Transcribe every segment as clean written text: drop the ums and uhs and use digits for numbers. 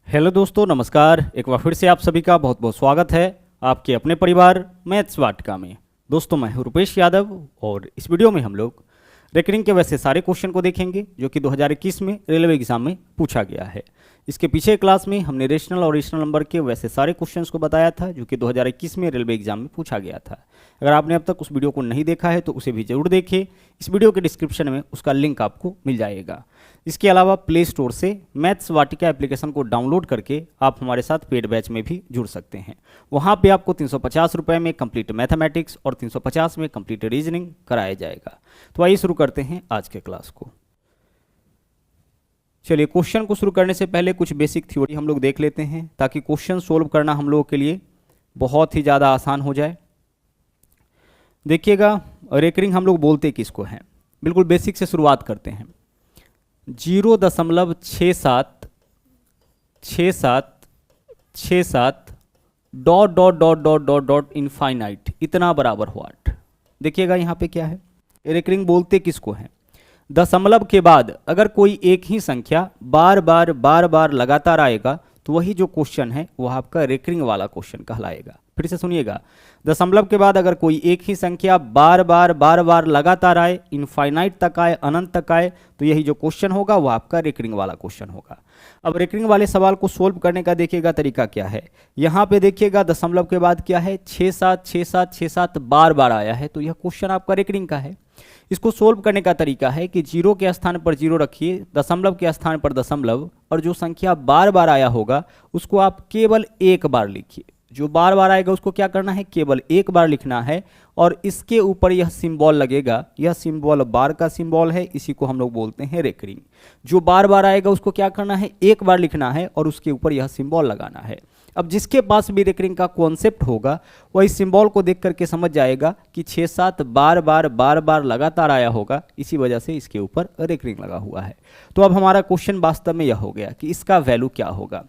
Hello दोस्तों, नमस्कार। एक बार फिर से आप सभी का बहुत बहुत स्वागत है आपके अपने परिवार मैथ्स वाटिका में। दोस्तों, मैं हूं रुपेश यादव और इस वीडियो में हम लोग रेकरिंग के वैसे सारे क्वेश्चन को देखेंगे जो कि 2021 में रेलवे एग्जाम में पूछा गया है। इसके पीछे क्लास में हमने रेशनल और रेशनल नंबर के वैसे सारे क्वेश्चंस को बताया था जो कि 2021 में रेलवे एग्जाम में पूछा गया था। अगर आपने अब तक उस वीडियो को नहीं देखा है तो उसे भी जरूर देखिए। इस वीडियो के डिस्क्रिप्शन में उसका लिंक आपको मिल जाएगा। इसके अलावा प्ले स्टोर से मैथ्स वाटिका एप्लीकेशन को डाउनलोड करके आप हमारे साथ पेड बैच में भी जुड़ सकते हैं। वहाँ पे आपको 350 रुपये में कंप्लीट मैथमेटिक्स और 350 में कंप्लीट रीजनिंग कराया जाएगा। तो आइए शुरू करते हैं आज के क्लास को। चलिए, क्वेश्चन को शुरू करने से पहले कुछ बेसिक थ्योरी हम लोग देख लेते हैं ताकि क्वेश्चन सोल्व करना हम लोगों के लिए बहुत ही ज़्यादा आसान हो जाए। देखिएगा, रेकरिंग हम लोग बोलते किसको हैं, बिल्कुल बेसिक से शुरुआत करते हैं। 0.676767 dot dot dot dot dot dot infinite इतना बराबर व्हाट। देखिएगा यहाँ पे क्या है, रेकरिंग बोलते किसको है। दशमलव के बाद अगर कोई एक ही संख्या बार बार लगातार आएगा तो वही जो क्वेश्चन है वह आपका रेकरिंग वाला क्वेश्चन कहलाएगा। फिर से सुनिएगा, दशमलव के बाद अगर कोई एक ही संख्या बार बार लगातार आए, इनफाइनाइट तक आए, अनंत तक आए, तो यही जो क्वेश्चन होगा वो आपका रेकरिंग वाला क्वेश्चन होगा। अब रेकरिंग वाले सवाल को सोल्व करने का देखिएगा तरीका क्या है। यहाँ पे देखिएगा दशमलव के बाद क्या है, 676767 बार आया है, तो यह क्वेश्चन आपका रेकरिंग का है। इसको सोल्व करने का तरीका है कि जीरो के स्थान पर जीरो रखिए, दशमलव के स्थान पर दशमलव, और जो संख्या बार आया होगा उसको आप केवल एक बार लिखिए। जो बार आएगा उसको क्या करना है, केवल एक बार लिखना है, और इसके ऊपर यह सिंबल लगेगा। यह सिंबल बार का सिंबल है, इसी को हम लोग बोलते हैं रेकरिंग। जो बार आएगा उसको क्या करना है, एक बार लिखना है और उसके ऊपर यह सिंबल लगाना है। अब जिसके पास भी रेकरिंग का कॉन्सेप्ट होगा वह इस सिंबल को देख करके समझ जाएगा कि 6-7 बार लगातार आया होगा, इसी वजह से इसके ऊपर रेकरिंग लगा हुआ है। तो अब हमारा क्वेश्चन वास्तव में यह हो गया कि इसका वैल्यू क्या होगा।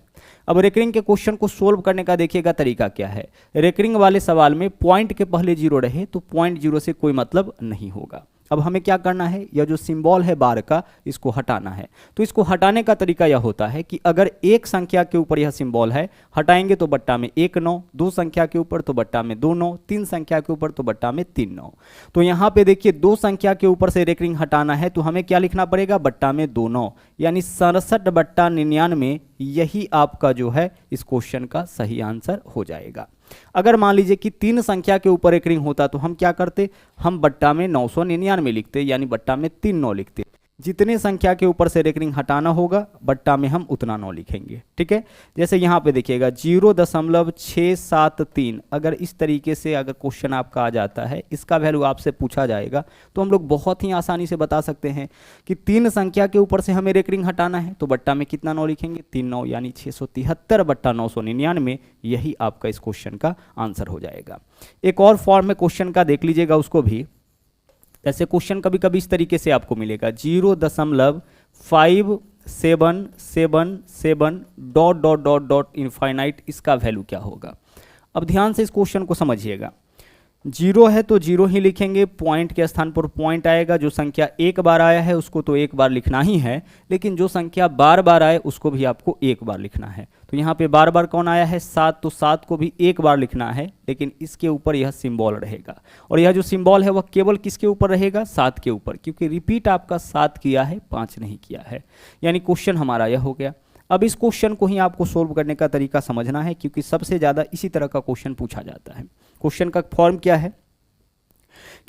अब रेकरिंग के क्वेश्चन को सोल्व करने का देखिएगा तरीका क्या है। रेकरिंग वाले सवाल में पॉइंट के पहले जीरो रहे तो पॉइंट जीरो से कोई मतलब नहीं होगा। अब हमें क्या करना है, यह जो सिंबल है बार का, इसको हटाना है। तो इसको हटाने का तरीका यह होता है कि अगर एक संख्या के ऊपर यह सिंबल है, हटाएंगे तो बट्टा में 1 9, दो संख्या के ऊपर तो बट्टा में 2 9, तीन संख्या के ऊपर तो बट्टा में 3 9। तो यहाँ पे देखिए, दो संख्या के ऊपर से रेकरिंग हटाना है तो हमें क्या लिखना पड़ेगा, बट्टा में 2 9, यानी 67/99। यही आपका जो है इस क्वेश्चन का सही आंसर हो जाएगा। अगर मान लीजिए कि तीन संख्या के ऊपर रेकरिंग होता तो हम क्या करते, हम बट्टा में 999 लिखते, यानी बट्टा में 3 9 लिखते। जितने संख्या के ऊपर से रेकरिंग हटाना होगा बट्टा में हम उतना 9 लिखेंगे। ठीक है, जैसे यहाँ पे देखिएगा 0.673। अगर इस तरीके से अगर क्वेश्चन आपका आ जाता है, इसका वैल्यू आपसे पूछा जाएगा, तो हम लोग बहुत ही आसानी से बता सकते हैं कि तीन संख्या के ऊपर से हमें रेकरिंग हटाना है तो बट्टा में कितना 9 लिखेंगे, 3 9, यानी 673/999। यही आपका इस क्वेश्चन का आंसर हो जाएगा। एक और फॉर्म में क्वेश्चन का देख लीजिएगा उसको भी। ऐसे क्वेश्चन कभी कभी इस तरीके से आपको मिलेगा, 0.5777 dot dot dot dot infinite. इसका वैल्यू क्या होगा। अब ध्यान से इस क्वेश्चन को समझिएगा। जीरो है तो जीरो ही लिखेंगे, पॉइंट के स्थान पर पॉइंट आएगा। जो संख्या एक बार आया है उसको तो एक बार लिखना ही है, लेकिन जो संख्या बार आए उसको भी आपको एक बार लिखना है। तो यहाँ पे बार कौन आया है, 7, तो 7 को भी एक बार लिखना है, लेकिन इसके ऊपर यह सिंबल रहेगा। और यह जो सिंबल है वह केवल किसके ऊपर रहेगा, 7 के ऊपर, क्योंकि रिपीट आपका 7 किया है, 5 नहीं किया है। यानी क्वेश्चन हमारा यह हो गया। अब इस क्वेश्चन को ही आपको सोल्व करने का तरीका समझना है, क्योंकि सबसे ज़्यादा इसी तरह का क्वेश्चन पूछा जाता है। क्वेश्चन का फॉर्म क्या है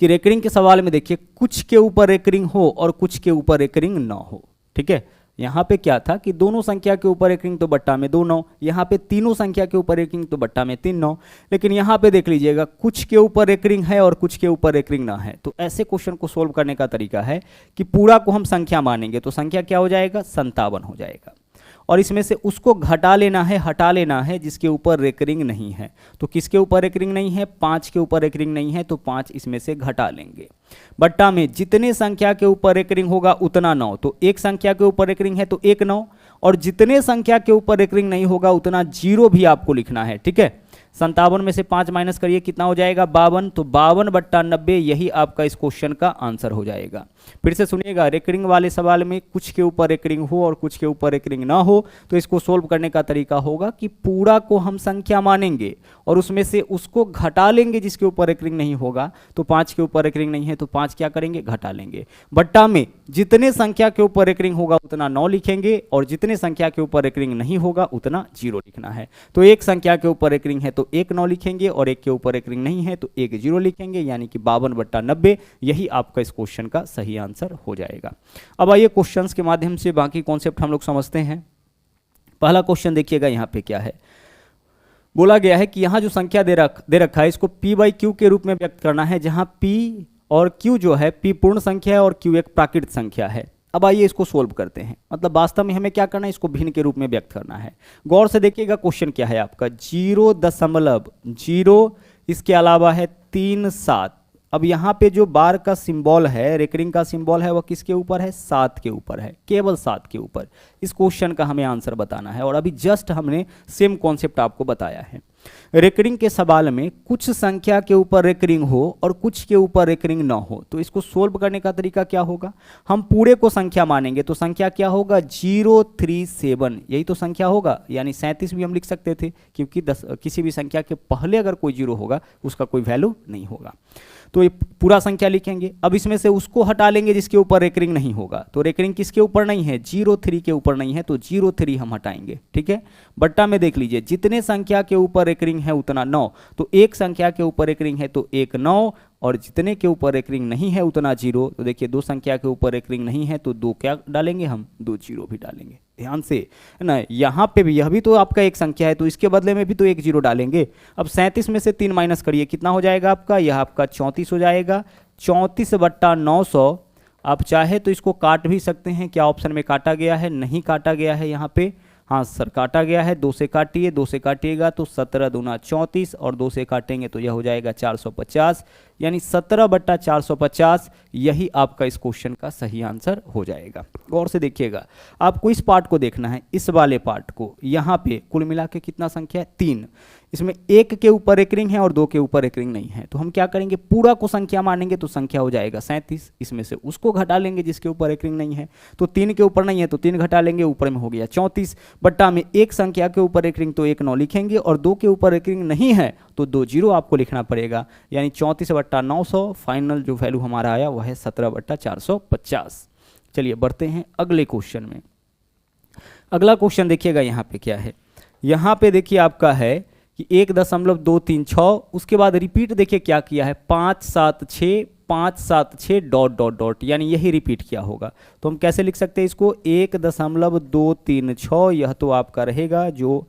कि रेकरिंग के सवाल में देखिए, कुछ के ऊपर रेकरिंग हो और कुछ के ऊपर रेकरिंग ना हो। ठीक है, यहाँ पे क्या था कि दोनों संख्या के ऊपर रेकरिंग तो बट्टा में 2 9, यहाँ पे तीनों संख्या के ऊपर रेकरिंग तो बट्टा में 3 9। लेकिन यहाँ पे देख लीजिएगा, कुछ के ऊपर रेकरिंग है और कुछ के ऊपर रेकरिंग ना है। तो ऐसे क्वेश्चन को सोल्व करने का तरीका है कि पूरा को हम संख्या मानेंगे तो संख्या क्या हो जाएगा, 57 हो जाएगा, और इसमें से उसको घटा लेना है, हटा लेना है जिसके ऊपर रेकरिंग नहीं है। तो किसके ऊपर रेकरिंग नहीं है, 5 के ऊपर रेकरिंग नहीं है, तो 5 इसमें से घटा लेंगे। बट्टा में जितने संख्या के ऊपर रेकरिंग होगा उतना 9, तो एक संख्या के ऊपर रेकरिंग है तो 1 9, और जितने संख्या के ऊपर रेकरिंग नहीं होगा उतना 0 भी आपको लिखना है। ठीक है, 57 में से 5 माइनस करिए, कितना हो जाएगा 52, तो 52/90 यही आपका इस क्वेश्चन का आंसर हो जाएगा। फिर से सुनिएगा, रेकरिंग वाले सवाल में कुछ के ऊपर रेकरिंग हो और कुछ के ऊपर रेकरिंग ना हो, तो इसको सोल्व करने का तरीका होगा कि पूरा को हम संख्या मानेंगे और उसमें से उसको घटा लेंगे जिसके ऊपर रेकरिंग नहीं होगा। तो 5 के ऊपर रेकरिंग नहीं है तो 5 क्या करेंगे, घटा लेंगे। बट्टा में जितने संख्या के ऊपर रेकरिंग होगा उतना 9 लिखेंगे और जितने संख्या के ऊपर रेकरिंग नहीं होगा उतना 0 लिखना है। तो एक संख्या के ऊपर रेकरिंग है तो 1 9 लिखेंगे और एक के ऊपर रेकरिंग नहीं है तो 1 0 लिखेंगे, यानी कि 52/90 यही आपका इस क्वेश्चन का सही आंसर हो जाएगा। अब आइए क्वेश्चंस के माध्यम से बाकी कॉन्सेप्ट हम लोग समझते हैं। पहला क्वेश्चन देखिएगा यहाँ पे क्या है, बोला गया है कि यहाँ जो संख्या दे रखा है इसको p/q के रूप में व्यक्त करना है, जहाँ p और q जो है, p पूर्ण संख्या है और q एक प्राकृत संख्या है। अब आइए इसको सोल्व करते हैं, मतलब वास्तव में हमें क्या करना है, इसको भिन्न के रूप में व्यक्त करना है। गौर से देखिएगा क्वेश्चन क्या है आपका, 0.0 इसके अलावा है 3 7। अब यहाँ पे जो बार का सिंबल है, रेकरिंग का सिंबल है, वह किसके ऊपर है, 7 के ऊपर है, केवल 7 के ऊपर। इस क्वेश्चन का हमें आंसर बताना है और अभी जस्ट हमने सेम कॉन्सेप्ट आपको बताया है। रेकरिंग के सवाल में कुछ संख्या के ऊपर रेकरिंग हो और कुछ के ऊपर रेकरिंग ना हो, तो इसको सोल्व करने का तरीका क्या होगा, हम पूरे को संख्या मानेंगे। तो संख्या क्या होगा, 037, यही तो संख्या होगा, यानी 37 भी हम लिख सकते थे, क्योंकि किसी भी संख्या के पहले अगर कोई 0 होगा उसका कोई वैल्यू नहीं होगा। तो ये पूरा संख्या लिखेंगे। अब इसमें से उसको हटा लेंगे जिसके ऊपर रेकरिंग नहीं होगा। तो रेकरिंग किसके ऊपर नहीं है, 03 के ऊपर नहीं है, तो 03 हम हटाएंगे। ठीक है, बट्टा में देख लीजिए, जितने संख्या के ऊपर रेकरिंग है उतना 9, तो एक संख्या के ऊपर रेकरिंग है तो 1 9, और जितने के ऊपर रेकरिंग नहीं है उतना 0। तो देखिए, दो संख्या के ऊपर रेकरिंग नहीं है तो 2 क्या डालेंगे, हम 2 0 भी डालेंगे। ध्यान से ना, यहाँ पे भी यह भी तो आपका एक संख्या है तो इसके बदले में भी तो 1 0 डालेंगे। अब 37 में से 3 माइनस करिए, कितना हो जाएगा आपका, यह आपका 34 हो जाएगा। 34/900, आप चाहे तो इसको काट भी सकते हैं। क्या ऑप्शन में काटा गया है, नहीं काटा गया है यहाँ पे, हाँ सर काटा गया है। 2 से काटिए, 2 से काटिएगा तो 17 दूना 34 और 2 से काटेंगे तो यह हो जाएगा 450, यानी 17/450 यही आपका इस क्वेश्चन का सही आंसर हो जाएगा। गौर से देखिएगा, आपको इस पार्ट को देखना है, इस वाले पार्ट को। यहाँ पे कुल मिला के कितना संख्या है, 3। इसमें 1 के ऊपर रेकरिंग है और 2 के ऊपर रेकरिंग नहीं है, तो हम क्या करेंगे, पूरा को संख्या मानेंगे तो संख्या हो जाएगा 37। इसमें से उसको घटा लेंगे जिसके ऊपर रेकरिंग नहीं है, तो 3 के ऊपर नहीं है तो 3 घटा लेंगे, ऊपर में हो गया 34। बट्टा में एक संख्या के ऊपर रेकरिंग तो 1 9 लिखेंगे और 2 के ऊपर रेकरिंग नहीं है तो 2 0 आपको लिखना पड़ेगा, यानी 34/900 फाइनल जो वैल्यू हमारा आया वह है 17/450। चलिए बढ़ते हैं अगले क्वेश्चन में। अगला क्वेश्चन देखिएगा यहाँ पे क्या है, यहाँ पे देखिए आपका है कि 1.236, उसके बाद रिपीट देखिए क्या किया है, 576 576 डॉट डॉट डॉट, यानी यही रिपीट किया होगा। तो हम कैसे लिख सकते हैं इसको, 1.236, यह तो आपका रहेगा जो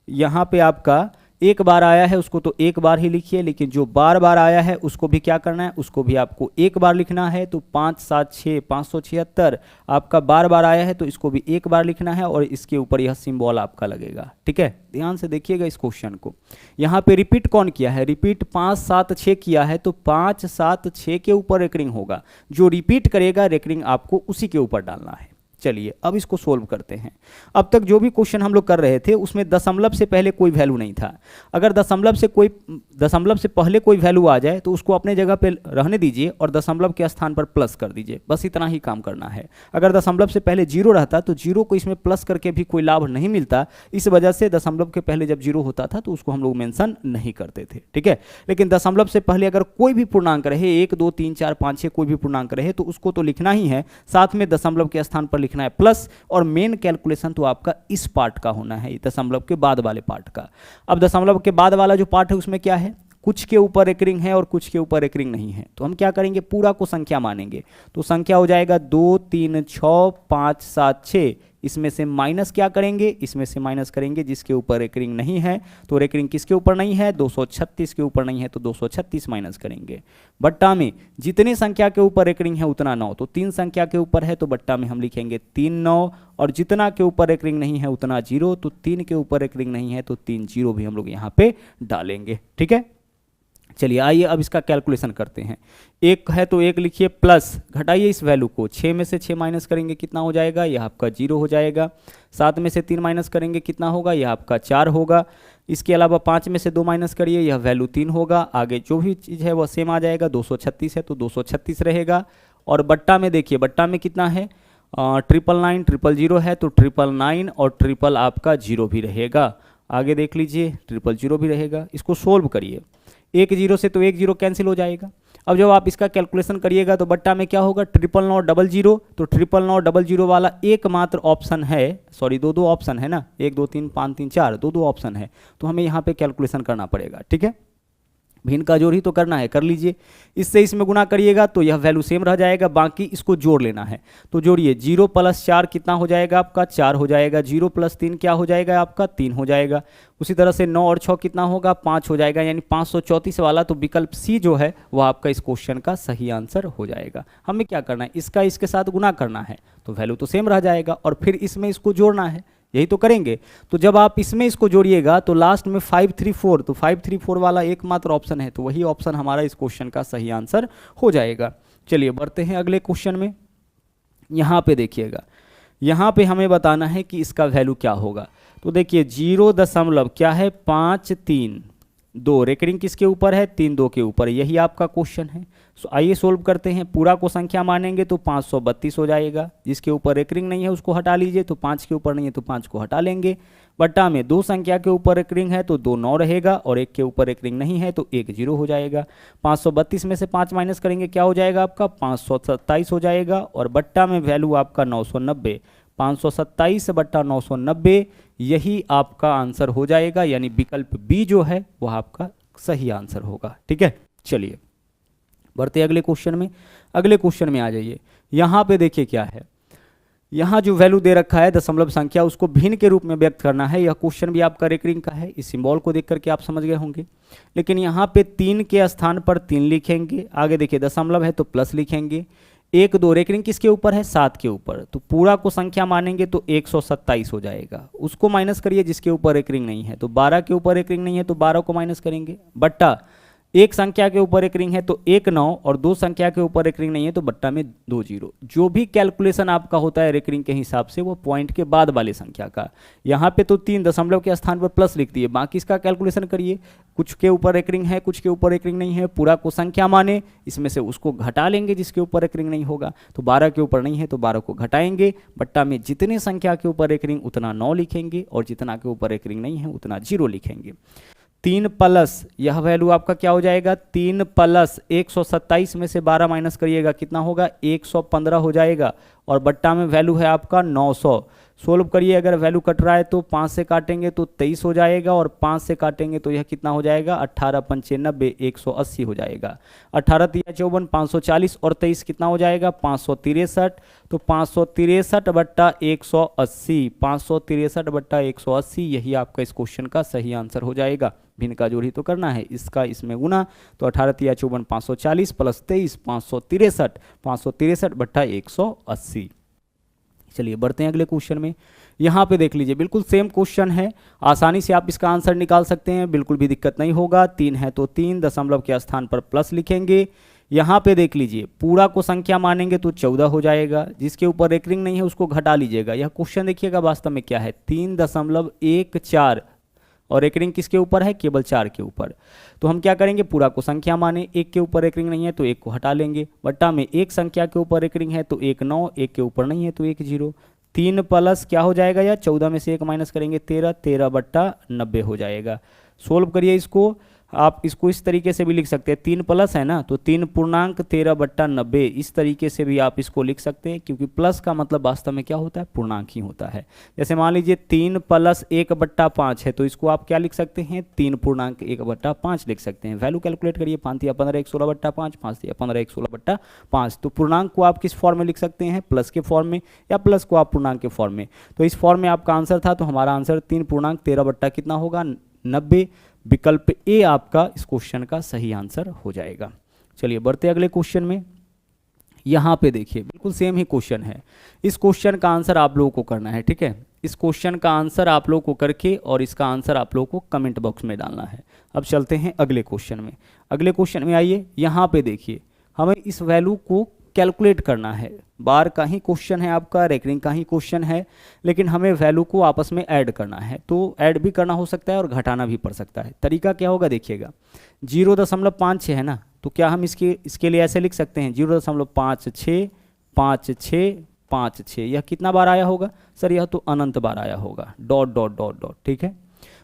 यहाँ पे आपका एक बार आया है उसको तो एक बार ही लिखिए, लेकिन जो बार बार आया है उसको भी क्या करना है, उसको भी आपको एक बार लिखना है। तो 576 576 आपका बार बार आया है तो इसको भी एक बार लिखना है और इसके ऊपर यह सिंबल आपका लगेगा। ठीक है, ध्यान से देखिएगा इस क्वेश्चन को। यहाँ पे रिपीट कौन किया है, रिपीट 576 किया है, तो 576 के ऊपर रेकरिंग होगा, जो रिपीट करेगा रेकरिंग आपको उसी के ऊपर डालना है। चलिए अब इसको सोल्व करते हैं। अब तक जो भी क्वेश्चन हम लोग कर रहे थे उसमें दशमलव से पहले कोई वैल्यू नहीं था। अगर दशमलव से पहले कोई वैल्यू आ जाए तो उसको अपने जगह पे रहने दीजिए और दशमलव के स्थान पर प्लस कर दीजिए, बस इतना ही काम करना है। अगर दशमलव से पहले 0 रहता तो 0 को इसमें प्लस करके भी कोई लाभ नहीं मिलता, इस वजह से दशमलव के पहले जब 0 होता था तो उसको हम लोग मेंशन नहीं करते थे। ठीक है, लेकिन दशमलव से पहले अगर कोई भी पूर्णांक रहे, 1 2 3 4 5 6 कोई भी पूर्णांक रहे तो उसको तो लिखना ही है, साथ में दशमलव के स्थान पर लिखना है प्लस, और मेन कैलकुलेशन तो आपका इस पार्ट का होना है, दशमलव के बाद वाले पार्ट का। अब दशमलव के बाद वाला जो पार्ट है उसमें क्या है, कुछ के ऊपर रेकरिंग है और कुछ के ऊपर रेकरिंग नहीं है, तो हम क्या करेंगे, पूरा को संख्या मानेंगे। तो संख्या हो जाएगा 2 3 6 5 7 6, इसमें से माइनस क्या करेंगे, इसमें से माइनस करेंगे जिसके ऊपर रेकरिंग नहीं है। तो रेकरिंग किसके ऊपर नहीं है, 236 के ऊपर नहीं है, तो 236 माइनस करेंगे। बट्टा में जितने संख्या के ऊपर रेकरिंग है उतना 9, तो 3 संख्या के ऊपर है तो बट्टा में हम लिखेंगे 3 9, और जितना के ऊपर रेकरिंग नहीं है उतना 0, तो 3 के ऊपर रेकरिंग नहीं है तो 3 0 भी हम लोग यहाँ पे डालेंगे। ठीक है, चलिए आइए अब इसका कैलकुलेशन करते हैं। 1 है तो 1 लिखिए, प्लस घटाइए इस वैल्यू को, 6 में से 6 माइनस करेंगे कितना हो जाएगा, यह आपका 0 हो जाएगा। 7 में से 3 माइनस करेंगे कितना होगा, यह आपका 4 होगा। इसके अलावा 5 में से 2 माइनस करिए, यह वैल्यू 3 होगा। आगे जो भी चीज़ है वह सेम आ जाएगा, 236 है तो 236 रहेगा। और बट्टा में देखिए, बट्टा में कितना है, 999 000 है तो 999 और ट्रिपल आपका 0 भी रहेगा। आगे देख लीजिए 000 भी रहेगा। इसको सोल्व करिए, 1 0 से तो 1 0 कैंसिल हो जाएगा। अब जब आप इसका कैलकुलेशन करिएगा तो बट्टा में क्या होगा, 999 तो 999 वाला एकमात्र ऑप्शन है, सॉरी दो ऑप्शन है ना, 1 2 3 5 3 4 दो ऑप्शन है, तो हमें यहाँ पे कैलकुलेशन करना पड़ेगा। ठीक है, भिन्न का जोड़ ही तो करना है, कर लीजिए। इससे इसमें गुना करिएगा तो यह वैल्यू सेम रह जाएगा, बाकी इसको जोड़ लेना है। तो जोड़िए, 0 + 4 कितना हो जाएगा आपका, 4 हो जाएगा। 0 + 3 क्या हो जाएगा आपका, 3 हो जाएगा। उसी तरह से 9 और 6 कितना होगा, 5 हो जाएगा, यानी 534 वाला तो विकल्प सी जो है वह आपका इस क्वेश्चन का सही आंसर हो जाएगा। हमें क्या करना है, इसका इसके साथ गुना करना है तो वैल्यू तो सेम रह जाएगा, और फिर इसमें इसको जोड़ना है, यही तो करेंगे। तो जब आप इसमें इसको जोड़िएगा तो लास्ट में 534, तो 534 वाला एकमात्र ऑप्शन है, तो वही ऑप्शन हमारा इस क्वेश्चन का सही आंसर हो जाएगा। चलिए बढ़ते हैं अगले क्वेश्चन में। यहाँ पे देखिएगा, यहाँ पे हमें बताना है कि इसका वैल्यू क्या होगा। तो देखिए 0 क्या है, 532, रेकरिंग किसके ऊपर है, 3 2 के ऊपर, यही आपका क्वेश्चन है। आइए सोल्व करते हैं। पूरा को संख्या मानेंगे तो 532 हो जाएगा, जिसके ऊपर रेकरिंग नहीं है उसको हटा लीजिए, तो 5 के ऊपर नहीं है तो 5 को हटा लेंगे। बट्टा में 2 संख्या के ऊपर रेकरिंग है तो 2 9 रहेगा, और 1 के ऊपर रेकरिंग नहीं है तो 1 0 हो जाएगा। 532 में से 5 माइनस करेंगे, क्या हो जाएगा आपका, 527 हो जाएगा। और बट्टा में वैल्यू आपका 990, 527 बट्टा 990, यही आपका आंसर हो जाएगा, यानी विकल्प बी जो है वह आपका सही आंसर होगा। ठीक है, चलिए बढ़ते अगले क्वेश्चन में। अगले क्वेश्चन में आ जाइए। यहाँ पे देखिए क्या है, यहाँ जो वैल्यू दे रखा है दशमलव संख्या, उसको भिन्न के रूप में व्यक्त करना है। यह क्वेश्चन भी आपका रेकरिंग का है, इस सिंबल को देख करके आप समझ गए होंगे। लेकिन यहाँ पे 3 के स्थान पर 3 लिखेंगे, आगे देखिए दशमलव है तो प्लस लिखेंगे। 1 2 रेकरिंग किसके ऊपर है, 7 के ऊपर, तो पूरा को संख्या मानेंगे तो 127 हो जाएगा। उसको माइनस करिए जिसके ऊपर रेकरिंग नहीं है, तो 12 के ऊपर रेकरिंग नहीं है तो 12 को माइनस करेंगे। बट्टा 1 संख्या के ऊपर रेकरिंग है तो 1 9, और 2 संख्या के ऊपर रेकरिंग नहीं है तो बट्टा में 2 0। जो भी कैलकुलेशन आपका होता है रेकरिंग के हिसाब से, वो पॉइंट के बाद वाले संख्या का। यहाँ पे तो 3 दशमलव के स्थान पर प्लस लिख दिए, बाकी इसका कैलकुलेशन करिए। कुछ के ऊपर रेकरिंग है, कुछ के ऊपर रेकरिंग नहीं है, पूरा को संख्या माने, इसमें से उसको घटा लेंगे जिसके ऊपर रेकरिंग नहीं होगा। तो 12 के ऊपर नहीं है तो 12 को घटाएंगे। बट्टा में जितने संख्या के ऊपर रेकरिंग उतना 9 लिखेंगे, और जितना के ऊपर रेकरिंग नहीं है उतना 0 लिखेंगे। 3 प्लस, यह वैल्यू आपका क्या हो जाएगा, 3 प्लस 127 में से 12 माइनस करिएगा, कितना होगा, 115 हो जाएगा। और बट्टा में वैल्यू है आपका 900। सोल्व करिए, अगर वैल्यू कट रहा है तो 5 से काटेंगे तो 23 हो जाएगा, और 5 से काटेंगे तो यह कितना हो जाएगा, 18 95 180 हो जाएगा। 18 3 54 540, और 23 कितना हो जाएगा, 563। तो 563 बट्टा 180, 563 बट्टा 180, यही आपका इस क्वेश्चन का सही आंसर हो जाएगा। भिन्न का जोड़ ही तो करना है, इसका इसमें गुना, तो 18 3 54 540 प्लस 23 563, 563 बट्टा 180। चलिए बढ़ते हैं अगले क्वेश्चन में। यहाँ पे देख लीजिए, बिल्कुल सेम क्वेश्चन है, आसानी से आप इसका आंसर निकाल सकते हैं, बिल्कुल भी दिक्कत नहीं होगा। 3 है तो 3 दशमलव के स्थान पर प्लस लिखेंगे। यहाँ पे देख लीजिए, पूरा को संख्या मानेंगे तो 14 हो जाएगा, जिसके ऊपर रेकरिंग नहीं है उसको घटा लीजिएगा। यह क्वेश्चन देखिएगा वास्तव में क्या है, 3.14, और रेकरिंग किसके ऊपर है, केवल 4 के ऊपर। तो हम क्या करेंगे, पूरा को संख्या माने, 1 के ऊपर रेकरिंग नहीं है तो 1 को हटा लेंगे। बट्टा में 1 संख्या के ऊपर रेकरिंग है तो 1 9, 1 के ऊपर नहीं है तो 1 0। 3 प्लस क्या हो जाएगा, या 14 में से 1 माइनस करेंगे 13, 13 बट्टा 90 हो जाएगा। सोल्व करिए इसको, आप इसको इस तरीके से भी लिख सकते हैं, 3 प्लस है ना तो 3 पूर्णांक 13 बट्टा 90, इस तरीके से भी आप इसको लिख सकते हैं, क्योंकि प्लस का मतलब वास्तव में क्या होता है, पूर्णांक ही होता है। जैसे मान लीजिए 3 प्लस 1 बट्टा 5 है, तो इसको आप क्या लिख सकते हैं, 3 पूर्णांक 1 बट्टा 5 लिख सकते हैं। वैल्यू कैलकुलेट करिए, 5 या 15 1 16 बट्टा 5, 5 या 15 1 16 बट्टा 5। तो पूर्णांक को आप किस फॉर्म में लिख सकते हैं, प्लस के फॉर्म में, या प्लस को आप पूर्णांक के फॉर्म में। तो इस फॉर्म में आपका आंसर था, तो हमारा आंसर 3 पूर्णांक 13 बट्टा कितना होगा, 90। विकल्प ए आपका इस क्वेश्चन का सही आंसर हो जाएगा। चलिए बढ़ते अगले क्वेश्चन में। यहाँ पे देखिए, बिल्कुल सेम ही क्वेश्चन है। इस क्वेश्चन का आंसर आप लोगों को करना है, ठीक है। इस क्वेश्चन का आंसर आप लोगों को करके और इसका आंसर आप लोगों को कमेंट बॉक्स में डालना है। अब चलते हैं अगले क्वेश्चन में। अगले क्वेश्चन में आइए, यहाँ पे देखिए, हमें इस वैल्यू को कैलकुलेट करना है। बार का ही क्वेश्चन है आपका, रेकरिंग का ही क्वेश्चन है, लेकिन हमें वैल्यू को आपस में ऐड करना है। तो ऐड भी करना हो सकता है और घटाना भी पड़ सकता है। तरीका क्या होगा देखिएगा, 0.56 है ना, तो क्या हम इसके लिए ऐसे लिख सकते हैं 0.56 56 56। यह कितना बार आया होगा सर? यह तो अनंत बार आया होगा, डॉट डॉट डॉट डॉट, ठीक है।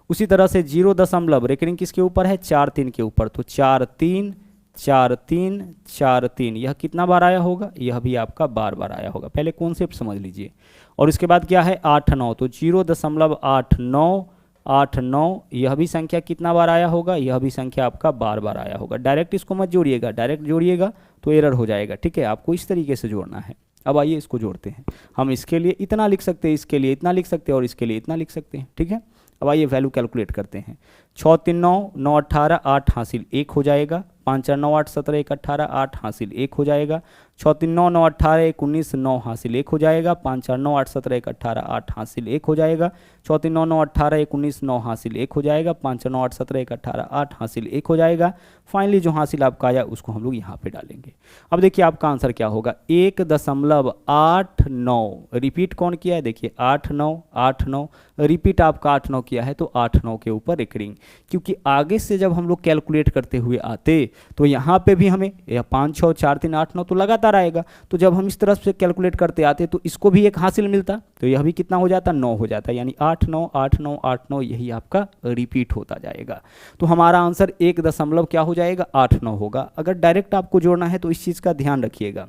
उसी तरह से 0 रेकरिंग किसके ऊपर है? 4 3 के ऊपर, तो 4 3 4 3 4 3, यह कितना बार आया होगा? यह भी आपका बार बार आया होगा। पहले कॉन्सेप्ट समझ लीजिए। और इसके बाद क्या है? 8 9, तो 0.89 8 9, यह भी संख्या कितना बार आया होगा? यह भी संख्या आपका बार बार आया होगा। डायरेक्ट इसको मत जोड़िएगा, डायरेक्ट जोड़िएगा तो एरर हो जाएगा, ठीक है। आपको इस तरीके से जोड़ना है। अब आइए इसको जोड़ते हैं। हम इसके लिए इतना लिख सकते हैं, इसके लिए इतना लिख सकते हैं और इसके लिए इतना लिख सकते हैं, ठीक है। अब आइए वैल्यू कैलकुलेट करते हैं। 6 3 9 9 18 8 हासिल 1 हो जाएगा। 5 4 9 8 17 1 18 8 हासिल 1 हो जाएगा। 6 3 9 9 18 1 19 9 हासिल 1 हो जाएगा। 5 4 9 8 17 1 18 8 हासिल 1 हो जाएगा। 6 3 9 9 18 1 19 9 हासिल 1 हो जाएगा। 5 4 9 8 17 1 18 8 हासिल 1 हो जाएगा। फाइनली जो हासिल आपका आया उसको हम लोग यहाँ पे डालेंगे। अब देखिए आपका आंसर क्या होगा? 1.89। रिपीट कौन किया है? देखिए 8 9 8 9, रिपीट आपका 8 9 किया है, तो 8 9 के ऊपर रेकरिंग। क्योंकि आगे से जब हम लोग कैलकुलेट करते हुए आते तो यहाँ पे भी हमें 5 6 4 3 8 9 तो लगातार आएगा, तो जब हम इस तरफ से कैलकुलेट करते आते तो इसको भी एक हासिल मिलता, तो यह भी कितना हो जाता? 9 हो जाता। यानी 8 9 8 9 8 9, यही आपका रिपीट होता जाएगा। तो हमारा आंसर 1 दशमलव क्या हो जाएगा? 8 9 होगा। अगर डायरेक्ट आपको जोड़ना है तो इस चीज़ का ध्यान रखिएगा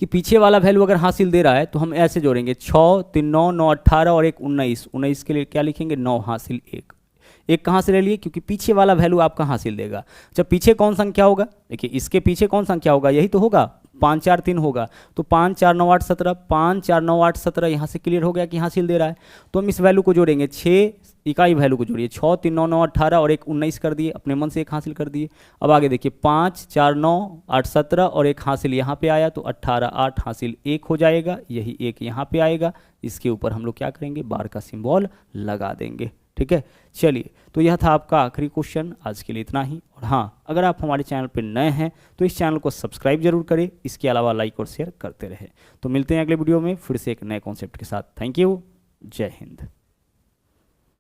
कि पीछे वाला वैल्यू अगर हासिल दे रहा है तो हम ऐसे जोड़ेंगे 6 3 9 9 18 और एक 19। 19 के लिए क्या लिखेंगे? 9 हासिल 1। एक कहाँ से ले लिए? क्योंकि पीछे वाला वैल्यू आपका हासिल देगा। जब पीछे कौन संख्या होगा? देखिए इसके पीछे कौन संख्या होगा? यही तो होगा, 5 4 3 होगा। तो 5 4 9 8 17, 5 4 9 8 17, यहाँ से क्लियर हो गया कि हासिल दे रहा है। तो हम इस वैल्यू को जोड़ेंगे, 6 इकाई वैल्यू को जोड़िए, 6 3 9 9 18 और एक 19 कर दिए, अपने मन से एक हासिल कर दिए। अब आगे देखिए 5 4 9 8 17 और एक हासिल यहाँ पे आया, तो 18 8 हासिल 1 हो जाएगा। यही एक यहाँ पे आएगा, इसके ऊपर हम लोग क्या करेंगे? बार का सिंबल लगा देंगे, ठीक है। चलिए, तो यह था आपका आखिरी क्वेश्चन। आज के लिए इतना ही। और हाँ, अगर आप हमारे चैनल पर नए हैं तो इस चैनल को सब्सक्राइब जरूर करें, इसके अलावा लाइक और शेयर करते रहें। तो मिलते हैं अगले वीडियो में फिर से एक नए कॉन्सेप्ट के साथ। थैंक यू, जय हिंद।